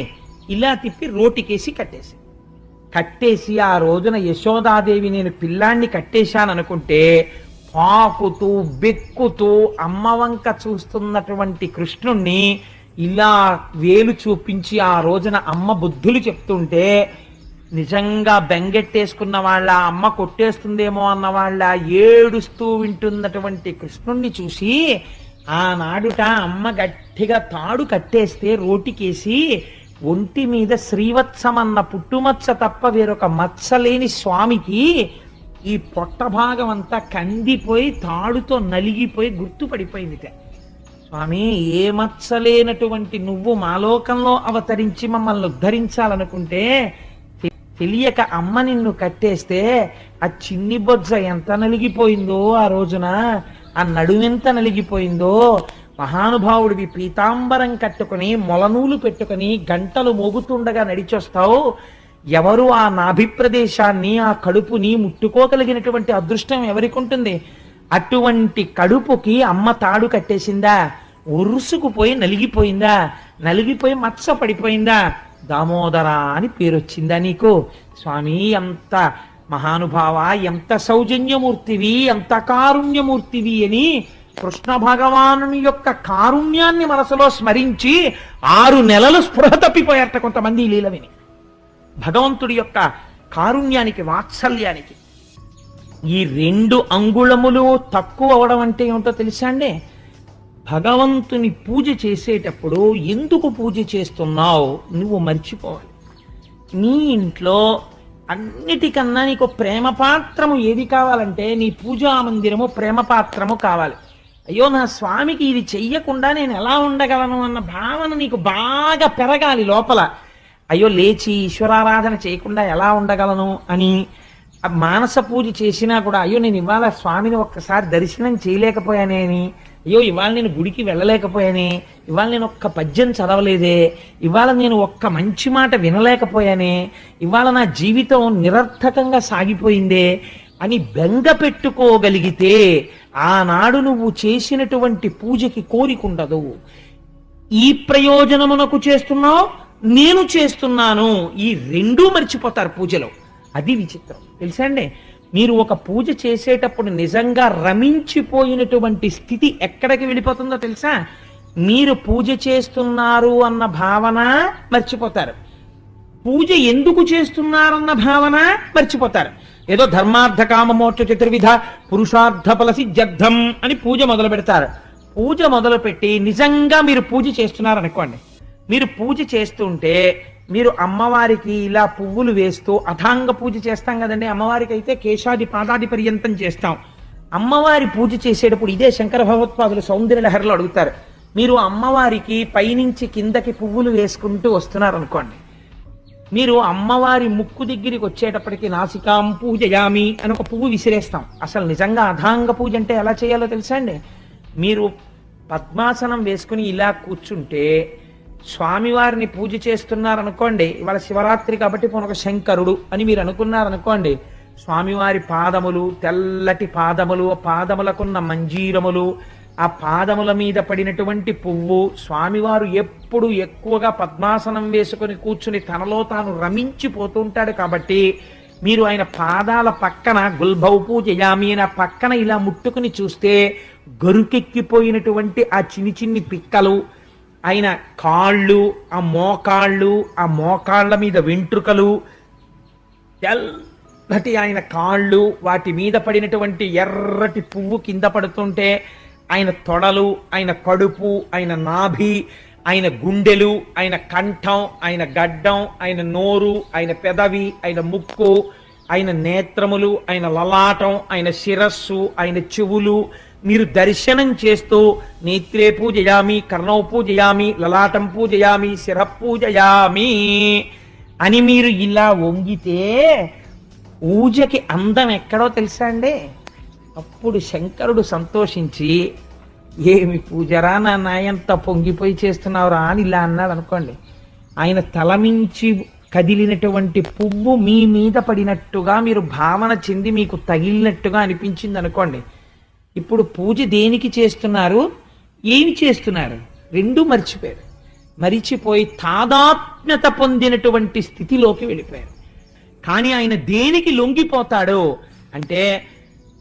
ఇలా తిప్పి రోటికేసి కట్టేసి ఆ రోజున యశోదాదేవి నేను పిల్లాన్ని కట్టేశాననుకుంటే పాకుతూ బెక్కుతూ అమ్మ వంక చూస్తున్నటువంటి కృష్ణుణ్ణి ఇలా వేలు చూపించి ఆ రోజున అమ్మ బుద్ధులు చెప్తుంటే నిజంగా బెంగెట్టేసుకున్న వాళ్ళ, అమ్మ కొట్టేస్తుందేమో అన్న వాళ్ళ ఏడుస్తూ వింటున్నటువంటి కృష్ణుణ్ణి చూసి ఆనాడుట అమ్మ గట్టిగా తాడు కట్టేస్తే రోటికేసి ఒంటి మీద శ్రీవత్సమన్న పుట్టుమచ్చ తప్ప వేరొక మచ్చలేని స్వామికి ఈ పొట్ట భాగం అంతా కందిపోయి తాడుతో నలిగిపోయి గుర్తుపడిపోయిందిట. స్వామి, ఏ మచ్చలేనటువంటి నువ్వు మాలోకంలో అవతరించి మమ్మల్ని ఉద్ధరించాలనుకుంటే తెలియక అమ్మ నిన్ను కట్టేస్తే ఆ చిన్ని బొజ్జ ఎంత నలిగిపోయిందో ఆ రోజున, ఆ నడుమెంత నలిగిపోయిందో. మహానుభావుడివి పీతాంబరం కట్టుకుని మొలనూలు పెట్టుకుని గంటలు మోగుతుండగా నడిచొస్తావు. ఎవరు ఆ నాభి ప్రదేశాన్ని, ఆ కడుపుని ముట్టుకోగలిగినటువంటి అదృష్టం ఎవరికి ఉంటుంది? అటువంటి కడుపుకి అమ్మ తాడు కట్టేసిందా? ఉరుసుకుపోయి నలిగిపోయిందా? నలిగిపోయి మచ్చ పడిపోయిందా? దామోదర అని పేరు వచ్చిందా నీకు? స్వామి, ఎంత మహానుభావ, ఎంత సౌజన్యమూర్తివి, ఎంత కారుణ్యమూర్తివి అని కృష్ణ భగవానుని యొక్క కారుణ్యాన్ని మనసులో స్మరించి 6 నెలలు స్పృహ తప్పిపోయారట కొంతమంది ఈ లీల విని. భగవంతుడి యొక్క కారుణ్యానికి, వాత్సల్యానికి. ఈ 2 అంగుళములు తక్కువ అవడం అంటే ఏమిటో తెలుసా అండి? భగవంతుని పూజ చేసేటప్పుడు ఎందుకు పూజ చేస్తున్నావు నువ్వు మర్చిపోవాలి. నీ ఇంట్లో అన్నిటికన్నా నీకు ప్రేమ పాత్రము ఏది కావాలంటే నీ పూజా మందిరము ప్రేమ పాత్రము కావాలి. అయ్యో, నా స్వామికి ఇది చెయ్యకుండా నేను ఎలా ఉండగలను అన్న భావన నీకు బాగా పెరగాలి లోపల. అయ్యో, లేచి ఈశ్వరారాధన చేయకుండా ఎలా ఉండగలను అని. మానస పూజ చేసినా కూడా అయ్యో నేను ఇవాళ స్వామిని ఒక్కసారి దర్శనం చేయలేకపోయానే అని, అయ్యో ఇవాళ నేను గుడికి వెళ్ళలేకపోయానే, ఇవాళ నేను ఒక్క పద్యం చదవలేదే, ఇవాళ నేను ఒక్క మంచి మాట వినలేకపోయానే, ఇవాళ నా జీవితం నిరర్థకంగా సాగిపోయిందే అని బెంగ పెట్టుకోగలిగితే ఆనాడు నువ్వు చేసినటువంటి పూజకి కోరికుండదు. ఈ ప్రయోజనమునకు చేస్తున్నావు, నేను చేస్తున్నాను, ఈ 2 మర్చిపోతారు పూజలో. అది విచిత్రం తెలుసా అండి? మీరు ఒక పూజ చేసేటప్పుడు నిజంగా రమించిపోయినటువంటి స్థితి ఎక్కడికి వెళ్ళిపోతుందో తెలుసా? మీరు పూజ చేస్తున్నారు అన్న భావన మర్చిపోతారు, పూజ ఎందుకు చేస్తున్నారన్న భావన మర్చిపోతారు. ఏదో ధర్మార్థ కామ మోక్ష చతుర్విధ పురుషార్థ ఫల సిద్ధ్యర్థం అని పూజ మొదలు పెడతారు. పూజ మొదలుపెట్టి నిజంగా మీరు పూజ చేస్తున్నారనుకోండి, మీరు పూజ చేస్తుంటే మీరు అమ్మవారికి ఇలా పువ్వులు వేస్తూ అథాంగ పూజ చేస్తాం కదండి. అమ్మవారికి అయితే కేశాది పాదాది పర్యంతం చేస్తాం. అమ్మవారి పూజ చేసేటప్పుడు ఇదే శంకర భగవత్పాదులు సౌందర్య లహరిలో అడుగుతారు. మీరు అమ్మవారికి పైనుంచి కిందకి పువ్వులు వేసుకుంటూ వస్తున్నారు అనుకోండి, మీరు అమ్మవారి ముక్కు దగ్గరికి వచ్చేటప్పటికి నాసికాం పూజయామి అని ఒక పువ్వు విసిరేస్తాం. అసలు నిజంగా అథాంగ పూజ అంటే ఎలా చేయాలో తెలుసా అండి? మీరు పద్మాసనం వేసుకుని ఇలా కూర్చుంటే స్వామివారిని పూజ చేస్తున్నారనుకోండి, ఇవాళ శివరాత్రి కాబట్టి ఒక శంకరుడు అని మీరు అనుకున్నారనుకోండి, స్వామివారి పాదములు, తెల్లటి పాదములు, పాదములకున్న మంజీరములు, ఆ పాదముల మీద పడినటువంటి పువ్వు, స్వామివారు ఎప్పుడు ఎక్కువగా పద్మాసనం వేసుకుని కూర్చుని తనలో తాను రమించిపోతుంటాడు కాబట్టి మీరు ఆయన పాదాల పక్కన గుల్భౌ పూజయామి అని పక్కన ఇలా ముట్టుకుని చూస్తే గరుకెక్కిపోయినటువంటి ఆ చిన్ని పిక్కలు, ఆయన కాళ్ళు, ఆ మోకాళ్ళ మీద వెంట్రుకలు, తెల్లటి ఆయన కాళ్ళు, వాటి మీద పడినటువంటి ఎర్రటి పువ్వు కింద పడుతుంటే ఆయన తొడలు, ఆయన కడుపు, ఆయన నాభి, ఆయన గుండెలు, ఆయన కంఠం, ఆయన గడ్డం, ఆయన నోరు, ఆయన పెదవి, ఆయన ముక్కు, ఆయన నేత్రములు, ఆయన లలాటం, ఆయన శిరస్సు, ఆయన చెవులు మీరు దర్శనం చేస్తూ నేత్రే పూజయామి, కర్ణౌ పూజయామి, లలాటం పూజయామి, శిర పూజయామి అని మీరు ఇలా వంగితే పూజకి అందం ఎక్కడో తెలుసా అండి? అప్పుడు శంకరుడు సంతోషించి ఏమి పూజరా నాన్న ఎంత పొంగిపోయి చేస్తున్నావురా అని ఇలా అన్నాడు అనుకోండి, ఆయన తలమించి కదిలినటువంటి పువ్వు మీ మీద పడినట్టుగా మీరు భావన చెంది మీకు తగిలినట్టుగా అనిపించింది అనుకోండి, ఇప్పుడు పూజ దేనికి చేస్తున్నారు, ఏమి చేస్తున్నారు 2 మర్చిపోయారు. మరిచిపోయి తాదాత్మ్యత పొందినటువంటి స్థితిలోకి వెళ్ళిపోయారు. కానీ ఆయన దేనికి లొంగిపోతాడు అంటే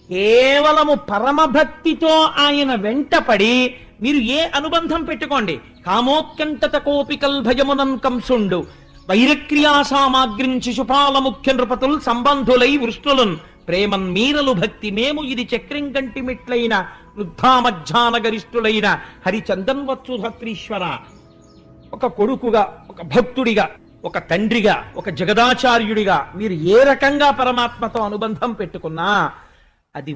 కేవలము పరమభక్తితో ఆయన వెంటపడి మీరు ఏ అనుబంధం పెట్టుకోండి, కామోత్కంఠత కోపికల్ భయమునం కంసుండు వైరక్రియా సామాగ్రిం శిశుపాల ముఖ్య నృపతుల్ సంబంధులై వృష్ణులున్ ప్రేమన్ మీరలు భక్తి మేము ఇది చక్రం కంటి మెట్లైన వృద్ధామధ్యాన గరిష్ఠులైన హరిచందన్వత్సుధత్రీశ్వర. ఒక కొడుకుగా, ఒక భక్తుడిగా, ఒక తండ్రిగా, ఒక జగదాచార్యుడిగా మీరు ఏ రకంగా పరమాత్మతో అనుబంధం పెట్టుకున్నా అది